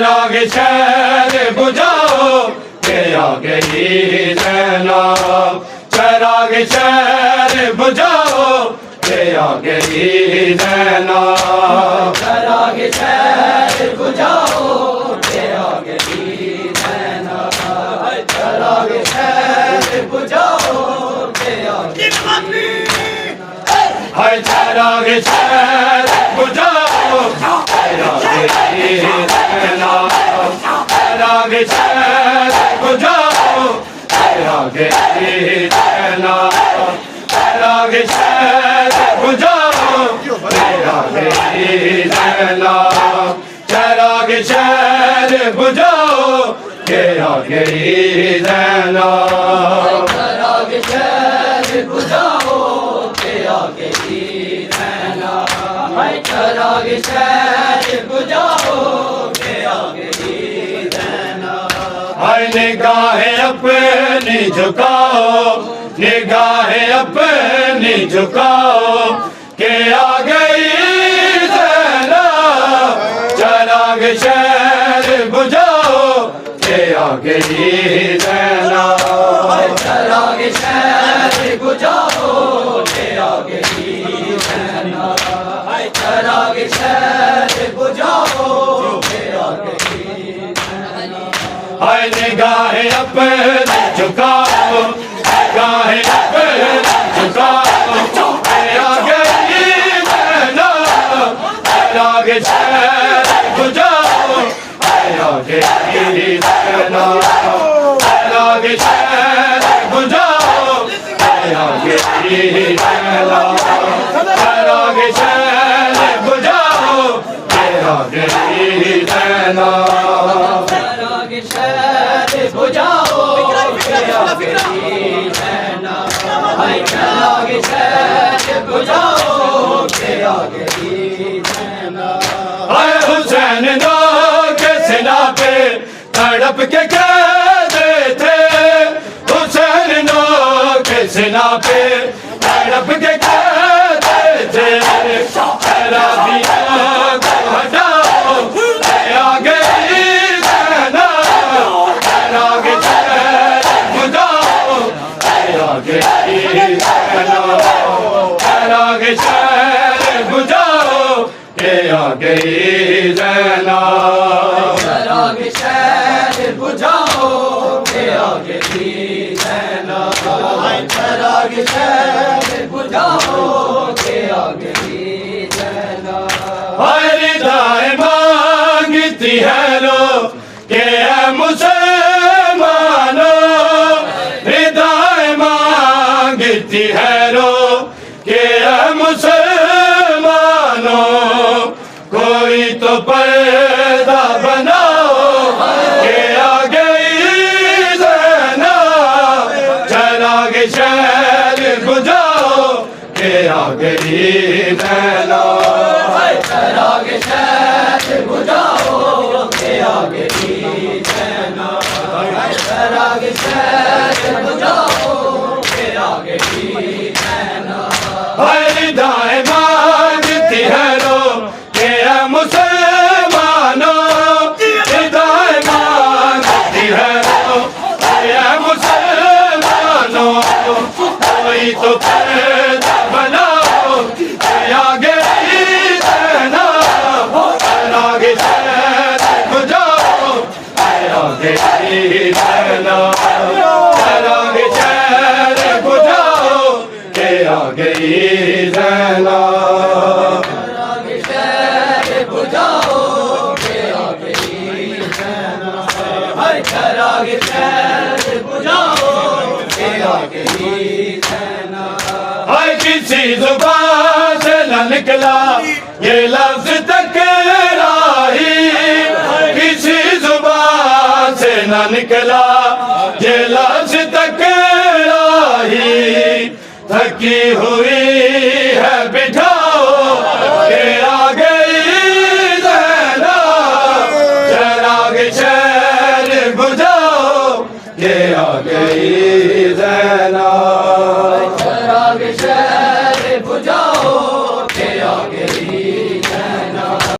चराग शहर बुझाओ के आ गई ज़ैनब, चराग शहर बुझाओ के आ गई ज़ैनब, चराग शहर बुझाओ के आ गई ज़ैनब, चराग शहर बुझाओ के आ गई हाय चराग शहर बुझाओ के आ गई ज़ैनब, चराग शहर बुझाओ के आ गई ज़ैनब, चराग शहर बुझाओ के आ गई ज़ैनब, चराग शहर बुझाओ के आ गई ज़ैनब, चराग शहर बुझाओ के आ गई ज़ैनब, चराग शहर बुझाओ के आ गई ज़ैनब। हाय निगाहें अपनी झुकाओ, निगाहें अपनी झुकाओ के आ गई ज़ैनब, चराग शहर बुझाओ के आ गई ज़ैनब, चराग शहर बुझाओ के आ गई ज़ैनब, चराग शहर बुझाओ के आ गई ज़ैनब। हाय निगाहें अपनी झुकाओ, निगाहें अपनी झुकाओ के आ गई ज़ैनब, चराग शहर बुझाओ के आ गई ज़ैनब, चराग शहर बुझाओ के आ गई ज़ैनब, चराग शहर बुझाओ के आ गई ज़ैनब, चराग शहर बुझाओ के आ गई ज़ैनब, चराग शहर बुझाओ के आ गई ज़ैनब। हाय हुसैन नो के सिना पे तड़प के कहते थे, हुसैन नो के सिना पे तड़प के कहते थे, शराबियों को हटाओ के आ गई ज़ैनब, चराग शहर बुझाओ के आ गई ज़ैनब, चराग शहर बुझाओ के आ गई ज़ैनब, चराग शहर बुझाओ के आ गई ज़ैनब, चराग शहर बुझाओ के आ गई ज़ैनब। हाय रिदाएं मांगती है लो के ऐ मुसलमानो, रिदाएं मांगती है लो के ऐ मुसलमानो, कोई तो पर्दा बनाओ के आ गई ज़ैनब, चराग शहर बुझाओ के आ गई ज़ैनब, चराग शहर बुझाओ के आ गई ज़ैनब, चराग शहर बुझाओ के आ गई ज़ैनब। हाय रिदाएं मांगती है लो के ऐ मुसलमानो, रिदाएं मांगती है लो के ऐ मुसलमानो, कोई तो पर्दा बनाओ के आ गई ज़ैनब, चराग शहर बुझाओ के आ गई ज़ैनब, चराग शहर बुझाओ के आ गई ज़ैनब, चराग शहर बुझाओ के आ गई ज़ैनब, चराग शहर बुझाओ के आ गई ज़ैनब। हाय किसी जुबान से न निकला ये लफ्ज़ तकराही, किसी जुबान से न निकला ये लफ्ज़ तकराही, थकी हुई